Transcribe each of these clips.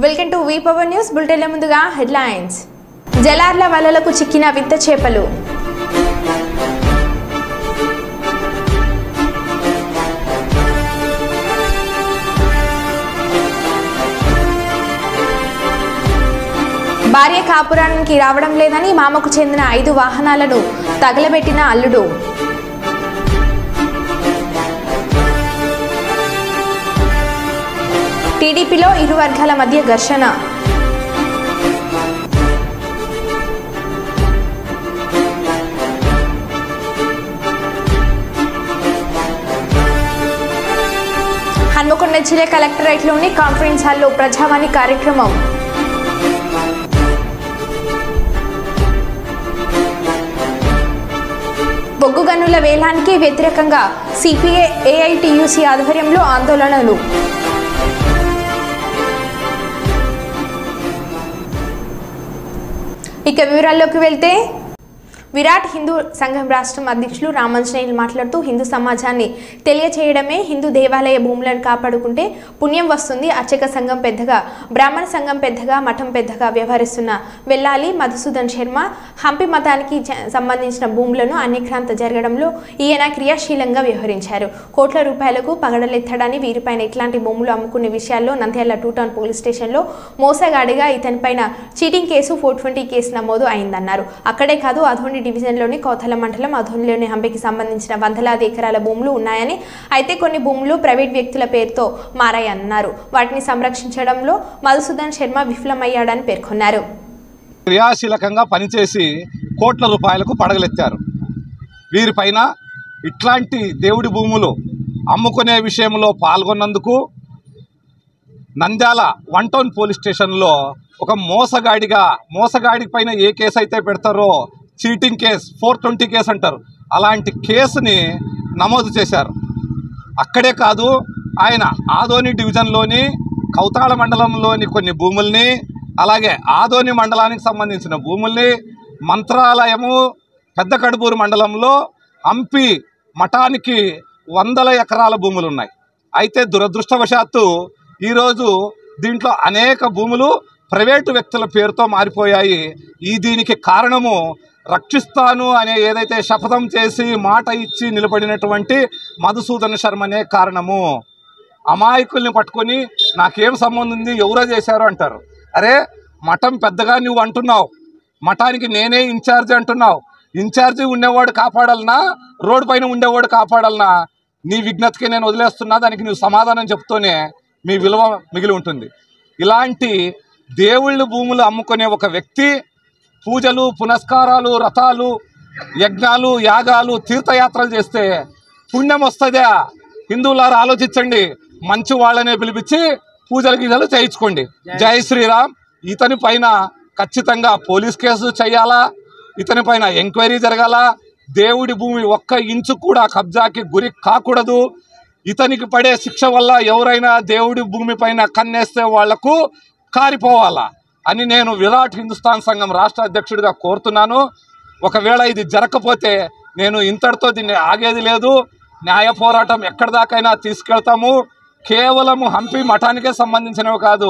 Welcome to V power news బులెటిన్ల ముందుగా headlines. జలార్ల వలలకు చిక్కిన వింత చేపలు. భార్య కాపురానికి రావడం లేదని మామకు చెందిన 5 వాహనాలను తగలబెట్టిన అల్లుడు. టీడీపీలో ఇరు వర్గాల మధ్య ఘర్షణ. హన్మకొండ జిల్లా కలెక్టరేట్లోని కాన్ఫరెన్స్ హాల్లో ప్రజావాణి కార్యక్రమం. బొగ్గు గనుల వేలానికి వ్యతిరేకంగా సిపిఐ ఏఐటియుసి ఆధ్వర్యంలో ఆందోళనలు. ఇక వివరాల్లోకి వెళ్తే విరాట్ హిందూ సంఘం రాష్ట్రం అధ్యక్షులు రామాంజనేయులు మాట్లాడుతూ హిందూ సమాజాన్ని తెలియచేయడమే హిందూ దేవాలయ భూములను కాపాడుకుంటే పుణ్యం వస్తుంది. అర్చక సంఘం పెద్దగా, బ్రాహ్మణ సంఘం పెద్దగా, మఠం పెద్దగా వ్యవహరిస్తున్న వెల్లాలి మధుసూదన్ శర్మ హంపి మతానికి సంబంధించిన భూములను అన్యక్రాంత జరగడంలో ఈయన క్రియాశీలంగా వ్యవహరించారు. కోట్ల రూపాయలకు పగడలెత్తడాన్ని, వీరిపైన ఇట్లాంటి భూములు అమ్ముకునే విషయాల్లో నంద్యాల 2 టౌన్ పోలీస్ స్టేషన్లో మోసగాడిగా ఇతనిపైన చీటింగ్ కేసు 420 కేసు నమోదు అయిందన్నారు. అక్కడే కాదు, అధోని డివిజన్లోని కోతల మండలం అధోనిలోని హంపికి సంబంధించిన వందలాది ఎకరాల భూములు ఉన్నాయని, అయితే కొన్ని భూములు ప్రైవేట్ వ్యక్తుల పేరుతో మారాయన్నారు. వాటిని సంరక్షించడంలో మధుసూదన్ శర్మ విఫలమయ్యాడని పేర్కొన్నారు. క్రియాశీలకంగా పనిచేసి కోట్ల రూపాయలకు పడగలెత్తారు. వీరిపైన ఇట్లాంటి దేవుడి భూములు అమ్ముకునే విషయంలో పాల్గొన్నందుకు నంద్యాల 1 టౌన్ పోలీస్ స్టేషన్లో ఒక మోసగాడి పైన ఏ కేసు అయితే పెడతారో చీటింగ్ కేసు 420 కేసు అంటారు, అలాంటి కేసుని నమోదు చేశారు. అక్కడే కాదు, ఆయన ఆదోని డివిజన్లోని కౌతాళ మండలంలోని కొన్ని భూముల్ని, అలాగే ఆదోని మండలానికి సంబంధించిన భూముల్ని, మంత్రాలయము పెద్ద కడుపూరు మండలంలో హంపి మఠానికి 100 ఎకరాల భూములు ఉన్నాయి. అయితే దురదృష్టవశాత్తు ఈరోజు దీంట్లో అనేక భూములు ప్రైవేటు వ్యక్తుల పేరుతో మారిపోయాయి. దీనికి కారణము రక్షిస్తాను అనే ఏదైతే శపథం చేసి మాట ఇచ్చి నిలబడినటువంటి మధుసూదన్ శర్మనే కారణము. అమాయకుల్ని పట్టుకొని నాకేం సంబంధం ఉంది, ఎవరో చేశారు అంటారు. అరే, మఠం పెద్దగా నువ్వు అంటున్నావు, మఠానికి నేనే ఇన్ఛార్జి అంటున్నావు. ఇన్ఛార్జి ఉండేవాడు కాపాడాలనా, రోడ్డు పైన ఉండేవాడు కాపాడాలనా? నీ విజ్ఞతకి నేను వదిలేస్తున్నా, దానికి నువ్వు సమాధానం చెప్తూనే మీ విలువ మిగిలి ఉంటుంది. ఇలాంటి దేవుళ్ళ భూములు అమ్ముకునే ఒక వ్యక్తి పూజలు, పునస్కారాలు, రథాలు, యజ్ఞాలు, యాగాలు, తీర్థయాత్రలు చేస్తే పుణ్యం వస్తుందా? హిందువులారా ఆలోచించండి. మంచి వాళ్ళనే పిలిపించి పూజలు గీజలు చేయించుకోండి. జై శ్రీరామ్. ఇతని పైన ఖచ్చితంగా పోలీస్ కేసు చేయాలా, ఇతని పైన ఎంక్వైరీ జరగాల. దేవుడి భూమి 1 ఇంచు కూడా కబ్జాకి గురి కాకూడదు. ఇతనికి పడే శిక్ష వల్ల ఎవరైనా దేవుడి భూమి పైన కన్నేస్తే వాళ్లకు కారిపోవాలా అని నేను విరాట్ హిందుస్థాన్ సంఘం రాష్ట్ర అధ్యక్షుడిగా కోరుతున్నాను. ఒకవేళ ఇది జరగకపోతే నేను ఇంతటితో దీన్ని ఆగేది లేదు. న్యాయ పోరాటం ఎక్కడి దాకైనా తీసుకెళ్తాము. కేవలం హంపి మఠానికే సంబంధించినవి కాదు,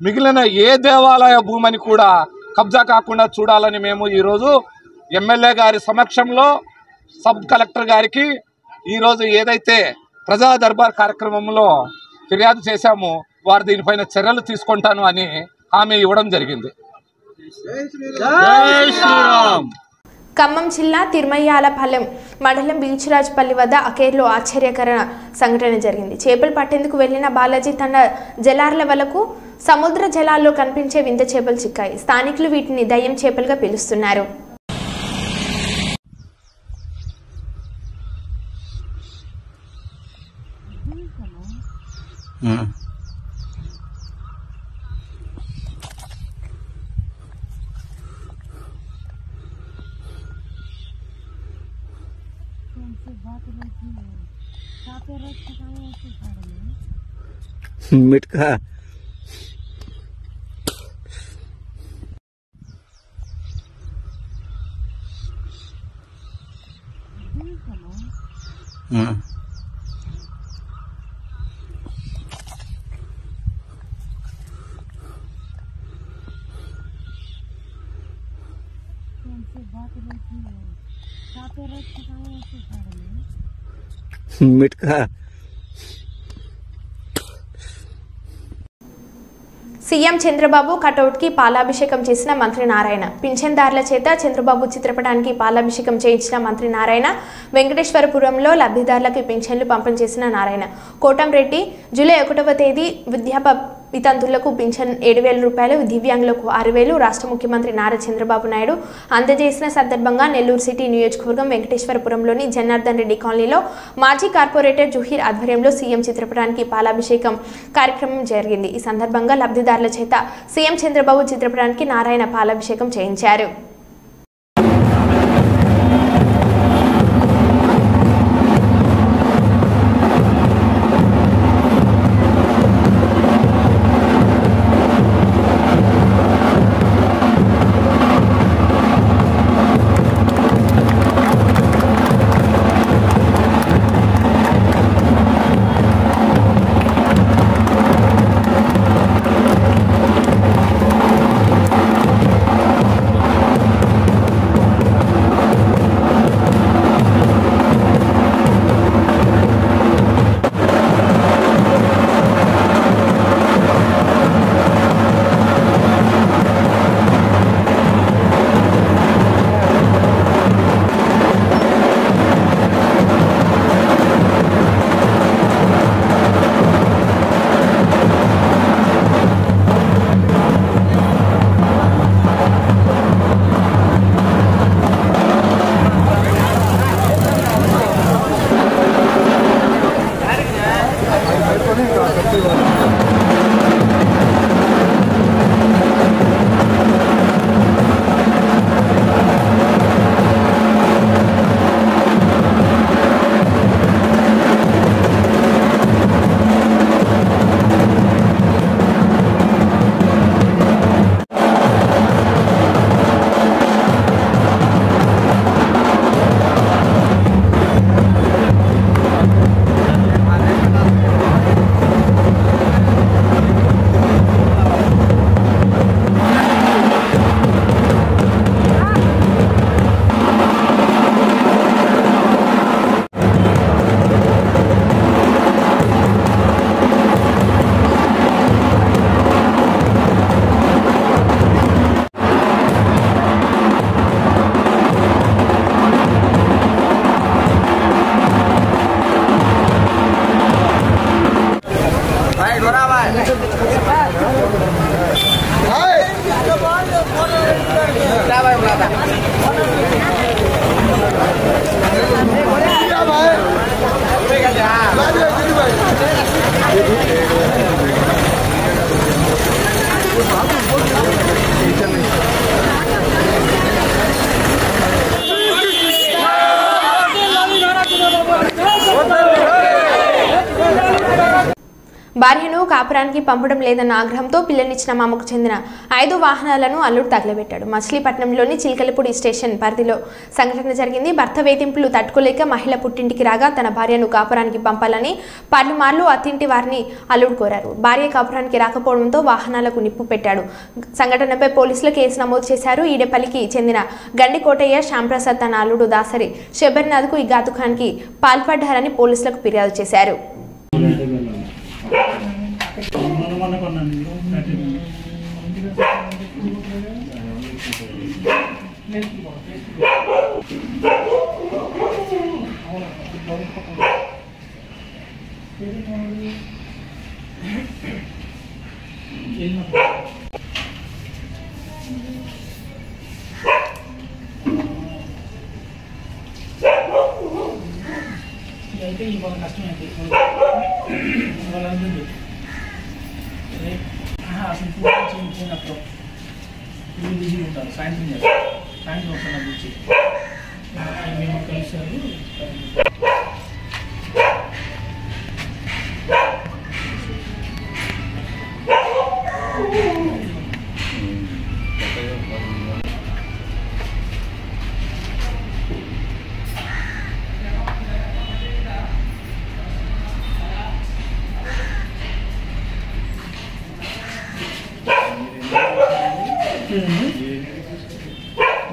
మిగిలిన ఏ దేవాలయ భూమిని కూడా కబ్జా కాకుండా చూడాలని మేము ఈరోజు ఎమ్మెల్యే గారి సమక్షంలో సబ్ కలెక్టర్ గారికి ఈరోజు ఏదైతే ప్రజా దర్బార్ కార్యక్రమంలో ఫిర్యాదు చేశామో వారు దీనిపైన చర్యలు తీసుకుంటాను అని హామీ ఇవ్వడం జరిగింది. ఖమ్మం జిల్లా తిరుమయ్యాలపాలెం మండలం బీచ్రాజ్పల్లి వద్ద అకేర్లో ఆశ్చర్యకర సంఘటన జరిగింది. చేపలు పట్టేందుకు వెళ్లిన బాలాజీ తన జలార్ల వలకు సముద్ర జలాల్లో కనిపించే వింత చేపలు చిక్కాయి. స్థానికులు వీటిని దయ్యం చేపలుగా పిలుస్తున్నారు. मिटका मिटका సీఎం చంద్రబాబు కటౌట్కి పాలాభిషేకం చేసిన మంత్రి నారాయణ. పింఛన్దారుల చేత చంద్రబాబు చిత్రపటానికి పాలాభిషేకం చేయించిన మంత్రి నారాయణ. వెంకటేశ్వరపురంలో లబ్ధిదారులకు పింఛన్లు పంపిణీ చేసిన నారాయణ. కోటంరెడ్డి జూలై 1వ తేదీ వితంతులకు పింఛన్ 7,000 రూపాయలు, దివ్యాంగులకు 6,000 రాష్ట్ర ముఖ్యమంత్రి నారా చంద్రబాబు నాయుడు అందజేసిన సందర్భంగా నెల్లూరు సిటీ నియోజకవర్గం వెంకటేశ్వరపురంలోని జనార్దన్ రెడ్డి కాలనీలో మాజీ కార్పొరేటర్ జుహీర్ ఆధ్వర్యంలో సీఎం చిత్రపటానికి పాలాభిషేకం కార్యక్రమం జరిగింది. ఈ సందర్భంగా లబ్ధిదారుల చేత సీఎం చంద్రబాబు చిత్రపటానికి నారాయణ పాలాభిషేకం చేయించారు. భార్యను కాపురానికి పంపడం లేదన్న ఆగ్రహంతో పిల్లనిచ్చిన మామకు చెందిన 5 వాహనాలను అల్లుడు తగలబెట్టాడు. మచిలీపట్నంలోని చిలకలపూడి స్టేషన్ పరిధిలో సంఘటన జరిగింది. భర్త వేధింపులు తట్టుకోలేక మహిళ పుట్టింటికి రాగా తన భార్యను కాపురానికి పంపాలని పలుమార్లు అత్తింటి వారిని అల్లుడు కోరారు. భార్య కాపురానికి రాకపోవడంతో వాహనాలకు నిప్పు పెట్టాడు. సంఘటనపై పోలీసులు కేసు నమోదు చేశారు. ఈడేపల్లికి చెందిన గండి కోటయ్య శ్యాంప్రసాద్ తన అల్లుడు దాసరి శబర్నాథ్కు ఈ ఘాతుకానికి పాల్పడ్డారని పోలీసులకు ఫిర్యాదు చేశారు. అయితే ఈ బాగా కష్టమైంది వాళ్ళందరూ అసలు పూర్తినప్పుడు ఇల్లు బిజీ ఉంటారు. సాయంత్రం వస్తున్నారు నుంచి మేము కలిసారు.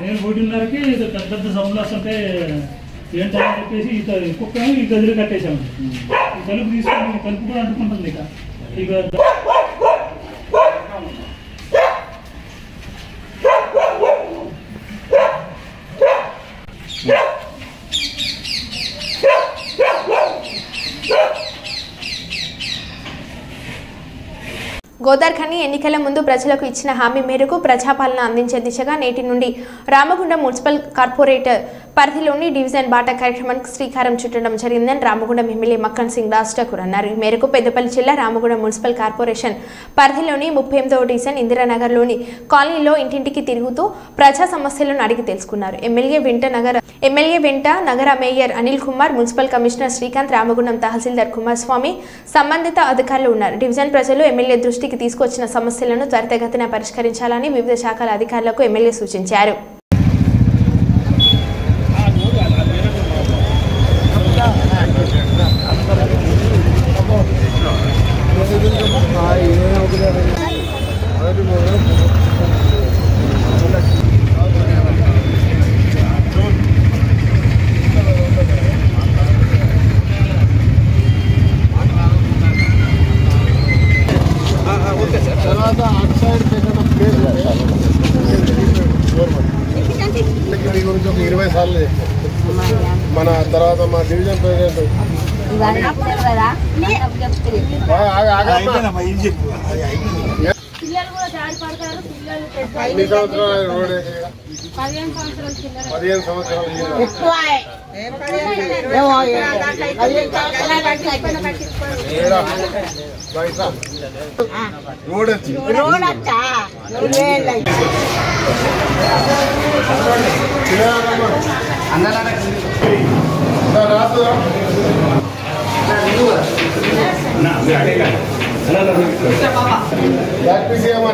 నేను 1:30కి పెద్ద పెద్ద సౌండ్లు వస్తుంటే ఏంటని చెప్పేసి ఈ కుక్కను ఈ గదిలో కట్టేసాము. ఈ తలుపు తీసుకొని తలుపు కూడా అంటుకుంటుంది. ఇక గోదార్ఖని ఎన్నికల ముందు ప్రజలకు ఇచ్చిన హామీ మేరకు ప్రజాపాలన అందించే దిశగా నేటి నుండి రామగుండం మున్సిపల్ కార్పొరేటర్ పరిధిలోని డివిజన్ బాట కార్యక్రమానికి శ్రీకారం చుట్టడం జరిగిందని రామగుండం ఎమ్మెల్యే మక్కన్ సింగ్ రాజ్ ఠాకూర్ అన్నారు. ఈ మేరకు పెద్దపల్లి జిల్లా రామగుండం మున్సిపల్ కార్పొరేషన్ పరిధిలోని 38వ డివిజన్ ఇందిరానగర్లోని కాలనీలో ఇంటింటికి తిరుగుతూ ప్రజా సమస్యలను అడిగి తెలుసుకున్నారు. ఎమ్మెల్యే వెంట నగర mayor Anil Kumar, municipal commissioner Srikanth, Ramagundam తహసీల్దార్ కుమారస్వామి, సంబంధిత అధికారులు ఉన్నారు. డివిజన్ ప్రజలు ఎమ్మెల్యే దృష్టికి తీసుకొచ్చిన సమస్యలను త్వరితగతిన పరిష్కరించాలని వివిధ శాఖల అధికారులకు ఎమ్మెల్యే సూచించారు. మన తర్వాత మా డివిజన్ ప్రెసిడెంట్ ఎన్ని సంవత్సరాలు రోడ్ 15 సంవత్సరాలు రోడ్ వచ్చి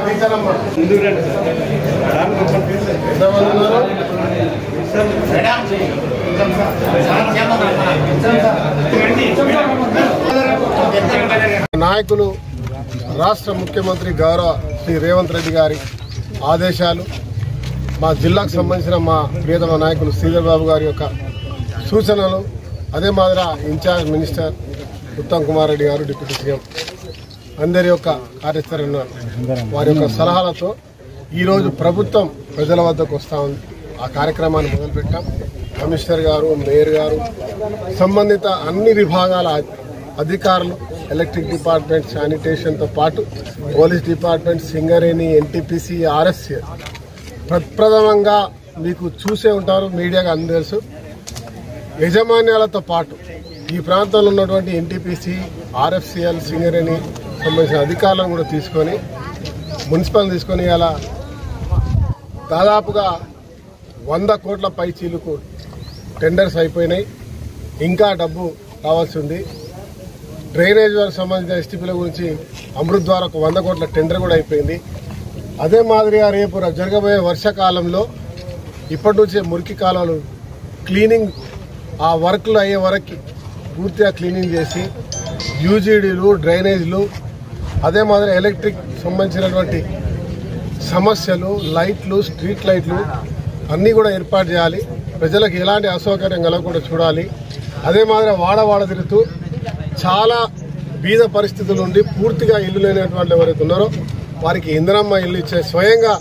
టీచర్ అమ్మా ఎంతమంది ఉన్నారు? నాయకులు రాష్ట్ర ముఖ్యమంత్రి గౌరవ శ్రీ రేవంత్ రెడ్డి గారి ఆదేశాలు, మా జిల్లాకు సంబంధించిన మా ప్రియతమ నాయకులు శ్రీధర్ బాబు గారి యొక్క సూచనలు, అదే మాదిరి ఇన్ఛార్జ్ మినిస్టర్ ఉత్తమ్ కుమార్ రెడ్డి గారు, డిప్యూటీ సీఎం అందరి యొక్క కార్యాచరణ వారి యొక్క సలహాలతో ఈరోజు ప్రభుత్వం ప్రజల వద్దకు వస్తూ ఉంది. ఆ కార్యక్రమాన్ని మొదలుపెట్టాం. కమిషనర్ గారు, మేయర్ గారు, సంబంధిత అన్ని విభాగాల అధికారులు, ఎలక్ట్రిక్ డిపార్ట్మెంట్, శానిటేషన్తో పాటు పోలీస్ డిపార్ట్మెంట్, సింగరేణి, ఎన్టీపీసీ, ఆర్ఎస్సీఎల్ ప్రప్రథమంగా మీకు చూసే ఉంటారు, మీడియాగా అందరూ తెలుసు, యజమాన్యాలతో పాటు ఈ ప్రాంతంలో ఉన్నటువంటి ఎన్టీపీసీ, ఆర్ఎఫ్సిఎల్, సింగరేణి సంబంధించిన అధికారులను కూడా తీసుకొని మున్సిపల్ తీసుకొని అలా దాదాపుగా 100 కోట్ల పై చీలుకు టెండర్స్ అయిపోయినాయి. ఇంకా డబ్బు రావాల్సి ఉంది. డ్రైనేజ్ వారికి సంబంధించిన ఎస్టీపీల గురించి అమృత్ ద్వారా ఒక 100 కోట్ల టెండర్ కూడా అయిపోయింది. అదే మాదిరిగా రేపు జరగబోయే వర్షాకాలంలో ఇప్పటి నుంచే మురికి కాలువలు క్లీనింగ్, ఆ వర్క్లు అయ్యే వరకు పూర్తిగా క్లీనింగ్ చేసి యూజీడీలు, డ్రైనేజ్లు, అదే మాదిరి ఎలక్ట్రిక్ సంబంధించినటువంటి సమస్యలు, లైట్లు, స్ట్రీట్ లైట్లు అన్నీ కూడా ఏర్పాటు చేయాలి. ప్రజలకు ఎలాంటి అసౌకర్యం కలగకుండా చూడాలి. అదే మాదిరి వాడవాడ తిరుగుతూ చాలా బీద పరిస్థితుల నుండి పూర్తిగా ఇల్లు లేనటువంటి ఎవరైతే ఉన్నారో వారికి ఇందిరమ్మ ఇల్లు ఇచ్చే స్వయంగా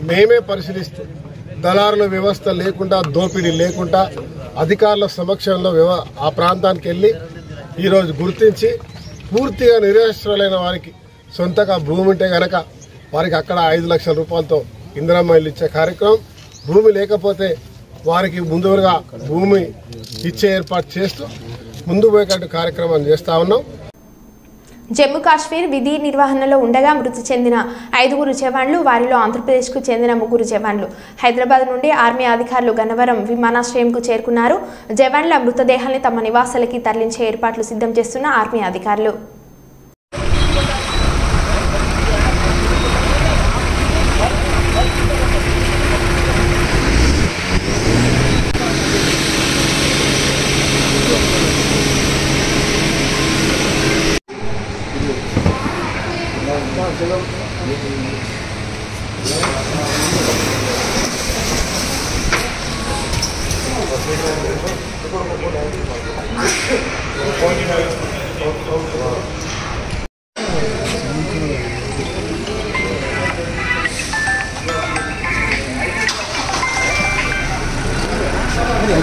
మేమే పరిశీలిస్తూ దళారుల వ్యవస్థ లేకుండా, దోపిడీ లేకుండా అధికారుల సమక్షంలో ఆ ప్రాంతానికి వెళ్ళి ఈరోజు గుర్తించి పూర్తిగా నిరాశ్రయులైన వారికి సొంతగా భూమి ఉంటే కనుక వారికి అక్కడ 5 లక్షల రూపాయలతో ఇందిరమ్మ ఇల్లు ఇచ్చే కార్యక్రమం, భూమి లేకపోతే వారికి ముందుగా భూమి ఇచ్చే ఏర్పాటు చేస్తూ ముందు పోయేటట్టు కార్యక్రమం చేస్తా ఉన్నాం. జమ్మూ కాశ్మీర్ విధి నిర్వహణలో ఉండగా మృతి చెందిన 5 జవాన్లు, వారిలో ఆంధ్రప్రదేశ్కు చెందిన 3 జవాన్లు హైదరాబాద్ నుండి ఆర్మీ అధికారులు గన్నవరం విమానాశ్రయంకు చేరుకున్నారు. జవాన్ల మృతదేహాన్ని తమ నివాసాలకి తరలించే ఏర్పాట్లు సిద్ధం చేస్తున్న ఆర్మీ అధికారులు.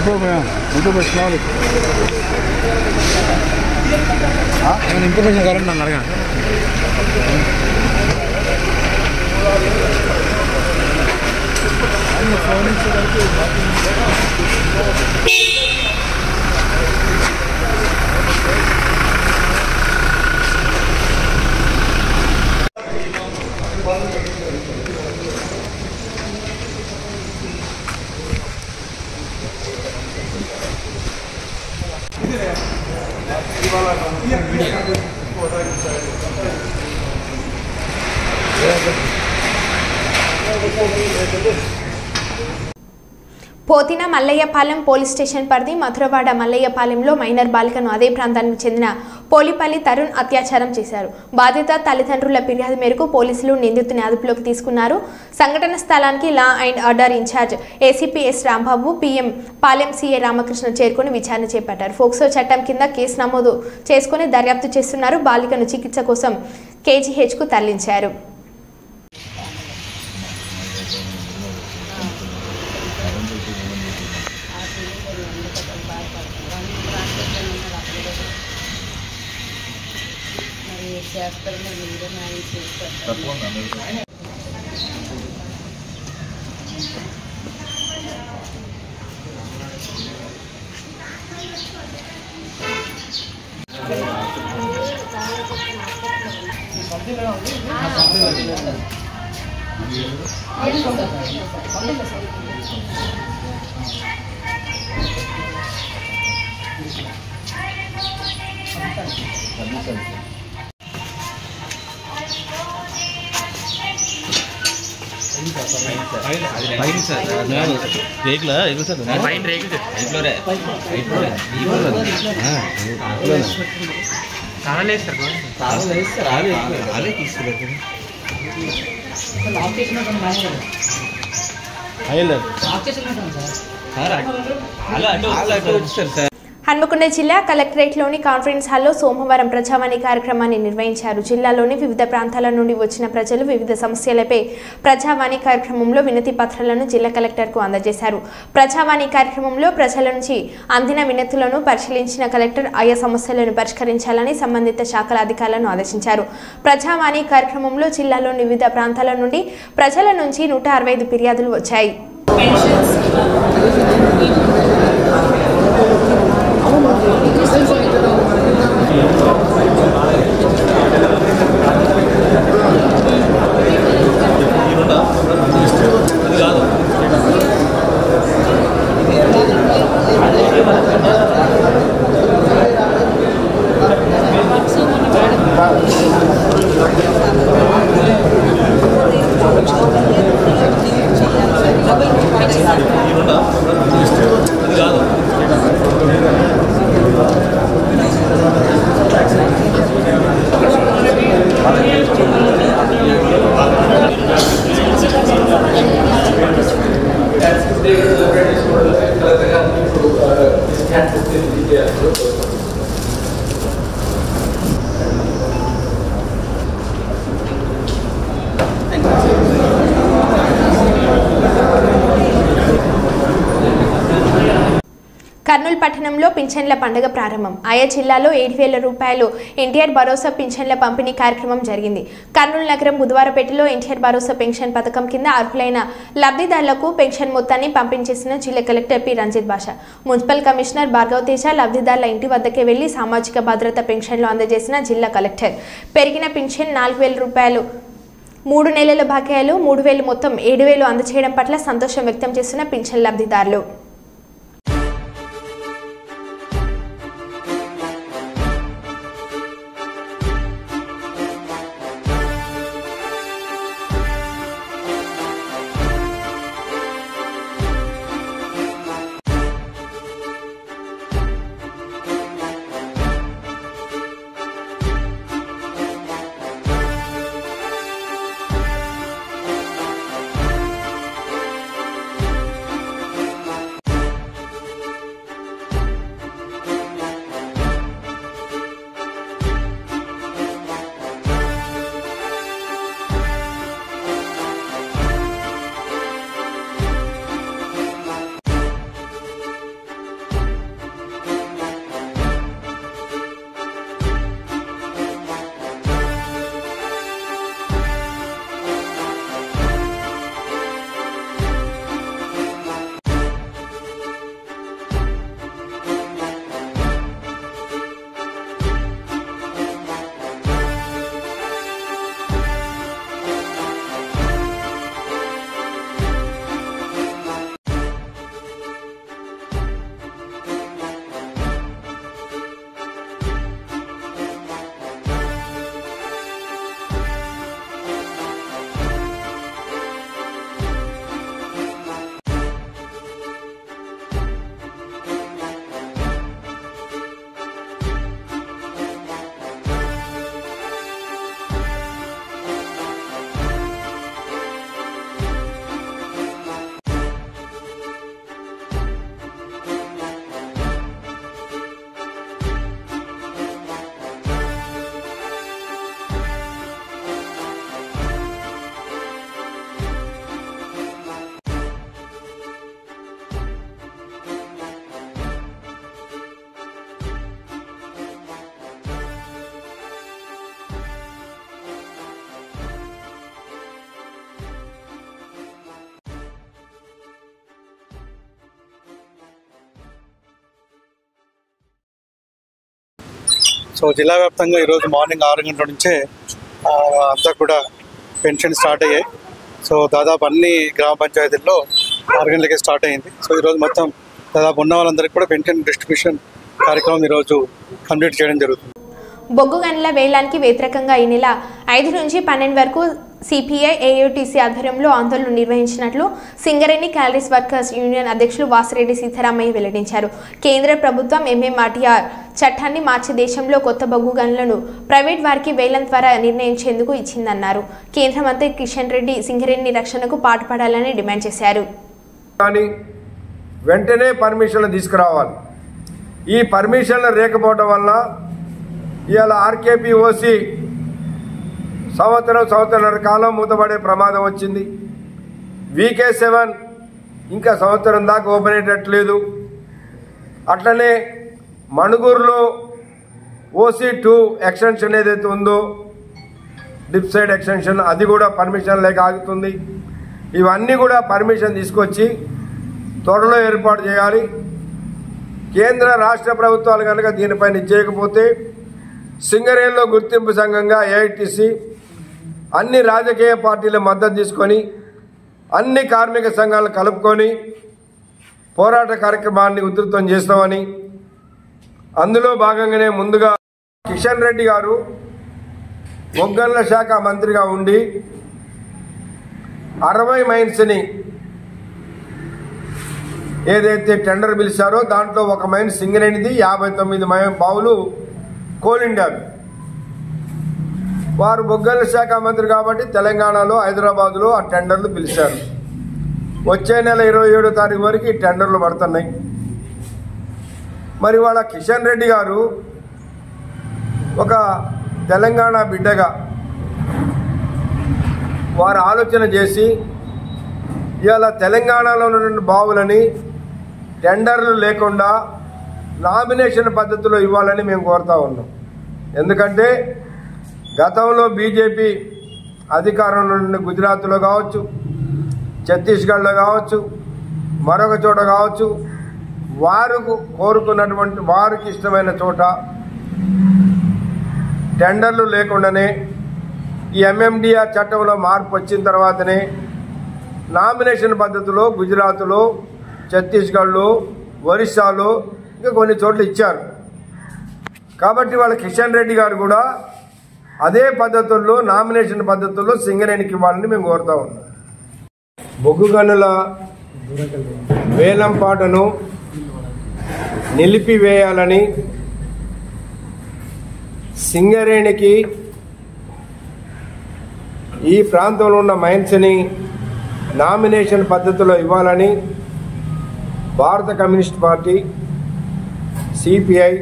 ఇన్ఫర్మేషన్ కావాలంటే నన్ను అడగా. పోతిన మల్లయ్యపాలెం పోలీస్ స్టేషన్ పరిధి మధురవాడ మల్లయ్యపాలెంలో మైనర్ బాలికను అదే ప్రాంతానికి చెందిన పోలిపల్లి తరుణ్ అత్యాచారం చేశారు. బాధిత తల్లిదండ్రుల ఫిర్యాదు మేరకు పోలీసులు నిందితుని అదుపులోకి తీసుకున్నారు. సంఘటన స్థలానికి law and order incharge ACP S Rambabu, PM Palem CA Ramakrishna చేరుకుని విచారణ చేపట్టారు. ఫోక్సో చట్టం కింద కేసు నమోదు చేసుకుని దర్యాప్తు చేస్తున్నారు. బాలికను చికిత్స కోసం కేజీహెచ్కు తరలించారు. హన్మకొండ జిల్లా కలెక్టరేట్లోని కాన్ఫరెన్స్ హాల్లో సోమవారం ప్రజావాణి కార్యక్రమాన్ని నిర్వహించారు. జిల్లాలోని వివిధ ప్రాంతాల నుండి వచ్చిన ప్రజలు వివిధ సమస్యలపై ప్రజావాణి కార్యక్రమంలో వినతి పత్రాలను జిల్లా కలెక్టర్కు అందజేశారు. ప్రజావాణి కార్యక్రమంలో ప్రజల నుంచి అందిన వినతులను పరిశీలించిన కలెక్టర్ ఆయా సమస్యలను పరిష్కరించాలని సంబంధిత శాఖల అధికారులను ఆదేశించారు. ప్రజావాణి కార్యక్రమంలో జిల్లాలోని వివిధ ప్రాంతాల నుండి ప్రజల నుంచి 165 ఫిర్యాదులు వచ్చాయి. కర్నూలు పట్టణంలో పింఛన్ల పండుగ ప్రారంభం. ఆయా జిల్లాలో 7,000 రూపాయలు ఎన్టీఆర్ భరోసా పింఛన్ల పంపిణీ కార్యక్రమం జరిగింది. కర్నూలు నగరం బుధవారపేటలో ఎన్టీఆర్ భరోసా పెన్షన్ పథకం కింద అర్హులైన లబ్ధిదారులకు పెన్షన్ మొత్తాన్ని పంపిణీ చేసిన జిల్లా కలెక్టర్ పి రంజిత్ బాషా. మున్సిపల్ కమిషనర్ భార్గవ్ తేజ లబ్ధిదారుల ఇంటి వద్దకే వెళ్లి సామాజిక భద్రత పెన్షన్లు అందజేసిన జిల్లా కలెక్టర్ పెరిగిన పింఛన్ 4,000 రూపాయలు 3 నెలల బకాయిలు 3,000 మొత్తం 7,000 అందజేయడం పట్ల సంతోషం వ్యక్తం చేసిన పింఛన్ లబ్ధిదారులు. సో జిల్లా వ్యాప్తంగా ఈరోజు మార్నింగ్ 6 గంటల నుంచే అంతా కూడా పెన్షన్ స్టార్ట్ అయ్యాయి. సో దాదాపు అన్ని గ్రామ పంచాయతీల్లో 6 గంటలకే స్టార్ట్ అయింది. సో ఈరోజు మొత్తం దాదాపు ఉన్న వాళ్ళందరికీ కూడా పెన్షన్ డిస్ట్రిబ్యూషన్ కార్యక్రమం ఈరోజు కంప్లీట్ చేయడం జరుగుతుంది. బొగ్గు గనుల వేలానికి వ్యతిరేకంగా ఈ నెల 5 నుంచి 12 వరకు సిపిఐ ఏఐటీసీ ఆధ్వర్యంలో ఆందోళన నిర్వహించినట్లు సింగరేణి క్యాలరీస్ వర్కర్స్ యూనియన్ అధ్యక్షులు వాసిరెడ్డి సీతారామయ్య వెల్లడించారు. కేంద్ర ప్రభుత్వం ఎంఎంఆర్టీఆర్ చట్టాన్ని మార్చి దేశంలో కొత్త బొగ్గు గనులను ప్రైవేట్ వారికి వేలం ద్వారా నిర్ణయించేందుకు ఇచ్చిందన్నారు. కేంద్ర మంత్రి కిషన్ రెడ్డి సింగరేణి రక్షణకు పాటుపడాలని డిమాండ్ చేశారు. వెంటనే పర్మిషన్లు తీసుకురావాలి. ఈ పర్మిషన్లు లేకపోవడం వల్ల ఇవాళ ఆర్కేపీఓసి సంవత్సరంన్నర కాలం మూతపడే ప్రమాదం వచ్చింది. VK7 ఇంకా సంవత్సరం దాకా ఓపెన్ అయ్యేటట్లేదు. అట్లనే మణుగూరులో OC2 ఎక్స్టెన్షన్ ఏదైతే ఉందో డిప్ సైడ్ ఎక్స్టెన్షన్ అది కూడా పర్మిషన్ లేక ఆగుతుంది. ఇవన్నీ కూడా పర్మిషన్ తీసుకొచ్చి త్వరలో ఏర్పాటు చేయాలి. కేంద్ర రాష్ట్ర ప్రభుత్వాలు కనుక దీనిపైన చేయకపోతే సింగరేణిలో గుర్తింపు సంఘంగా ఏఐటీసీ అన్ని రాజకీయ పార్టీల మద్దతు తీసుకొని అన్ని కార్మిక సంఘాలను కలుపుకొని పోరాట కార్యక్రమాన్ని ఉధృతం చేస్తామని, అందులో భాగంగానే ముందుగా కిషన్ రెడ్డి గారు బొగ్గన్ల శాఖ మంత్రిగా ఉండి 60 మైన్స్ని ఏదైతే టెండర్ పిలిచారో దాంట్లో ఒక మైన్ సింగరేణిది, 59 బావులు కోల్ ఇండియావి. వారు బొగ్గల శాఖ మంత్రి కాబట్టి తెలంగాణలో హైదరాబాద్లో ఆ టెండర్లు పిలిచారు. వచ్చే నెల 27వ తారీఖు వరకు ఈ టెండర్లు పడుతున్నాయి. మరి వాళ్ళ కిషన్ రెడ్డి గారు ఒక తెలంగాణ బిడ్డగా వారు ఆలోచన చేసి ఇవాళ తెలంగాణలో ఉన్నటువంటి బావులని టెండర్లు లేకుండా నామినేషన్ పద్ధతిలో ఇవ్వాలని మేము కోరుతా ఉన్నాం. ఎందుకంటే గతంలో బీజేపీ అధికారంలో ఉన్న గుజరాత్లో కావచ్చు, ఛత్తీస్గఢ్లో కావచ్చు, మరొక చోట కావచ్చు, వారు కోరుకున్నటువంటి వారికి ఇష్టమైన చోట టెండర్లు లేకుండానే ఈ ఎంఎండిఆర్ చట్టంలో మార్పు వచ్చిన తర్వాతనే నామినేషన్ పద్ధతిలో గుజరాత్లో, ఛత్తీస్గఢ్లో, ఒరిస్సాలో ఇంకా కొన్ని చోట్ల ఇచ్చారు. కాబట్టి వాళ్ళ కిషన్ రెడ్డి గారు కూడా అదే పద్ధతుల్లో నామినేషన్ పద్ధతుల్లో సింగరేణికి ఇవ్వాలని మేము కోరుతా ఉన్నాం. బొగ్గు గనుల వేలంపాటను నిలిపివేయాలని, సింగరేణికి ఈ ప్రాంతంలో ఉన్న మైన్స్ని నామినేషన్ పద్ధతిలో ఇవ్వాలని భారత communist party, CPI,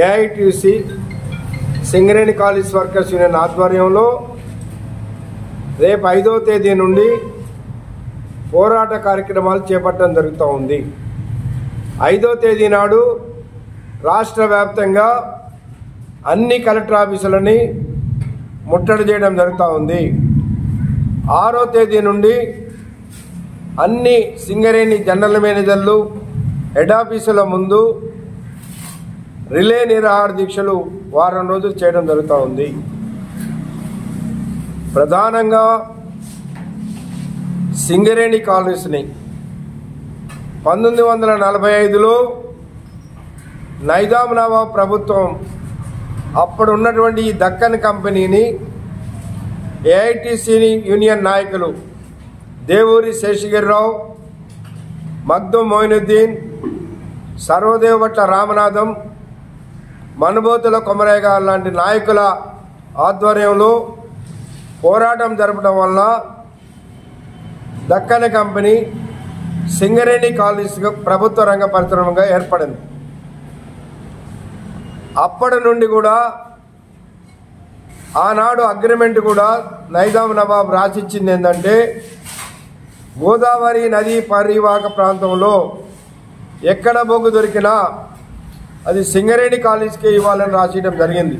AITC, Singareni college workers union ఆధ్వర్యంలో రేపు 5వ తేదీ నుండి పోరాట కార్యక్రమాలు చేపట్టడం జరుగుతూ ఉంది. 5వ తేదీ నాడు రాష్ట్ర వ్యాప్తంగా అన్ని కలెక్టర్ ఆఫీసులని ముట్టడి చేయడం జరుగుతూ ఉంది. 6వ తేదీ నుండి అన్ని సింగరేణి జనరల్ మేనేజర్లు హెడ్ ఆఫీసుల ముందు రిలే నిరాహార దీక్షలు వారం రోజులు చేయడం జరుగుతూ ఉంది. ప్రధానంగా సింగరేణి కాలనీస్ని 1945లో నైజాం నవాబ్ ప్రభుత్వం అప్పుడు ఉన్నటువంటి ఈ దక్కన్ కంపెనీని ఏఐటీసీ యూనియన్ నాయకులు దేవూరి శేషగిరిరావు, మగ్దుం మొయినుద్దీన్, సర్వదేవభట్ల రామనాథం, మనుబోతుల కొమరయ్య గారు లాంటి నాయకుల ఆధ్వర్యంలో పోరాటం జరపడం వల్ల దక్కన్ కంపెనీ సింగరేణి కాలనీస్ ప్రభుత్వ రంగ పరిశ్రమగా ఏర్పడింది. అప్పటి నుండి కూడా ఆనాడు అగ్రిమెంట్ కూడా నైజాం నవాబ్ రాసిచ్చింది ఏంటంటే గోదావరి నదీ పరివాహక ప్రాంతంలో ఎక్కడ బొగ్గు దొరికినా అది సింగరేణి కాలేజ్కి ఇవ్వాలని రాసేయడం జరిగింది.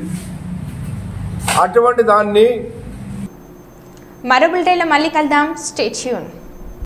అటువంటి దాన్ని మరో బులెటిన్లో మళ్ళీ కలుద్దాం. Stay tune.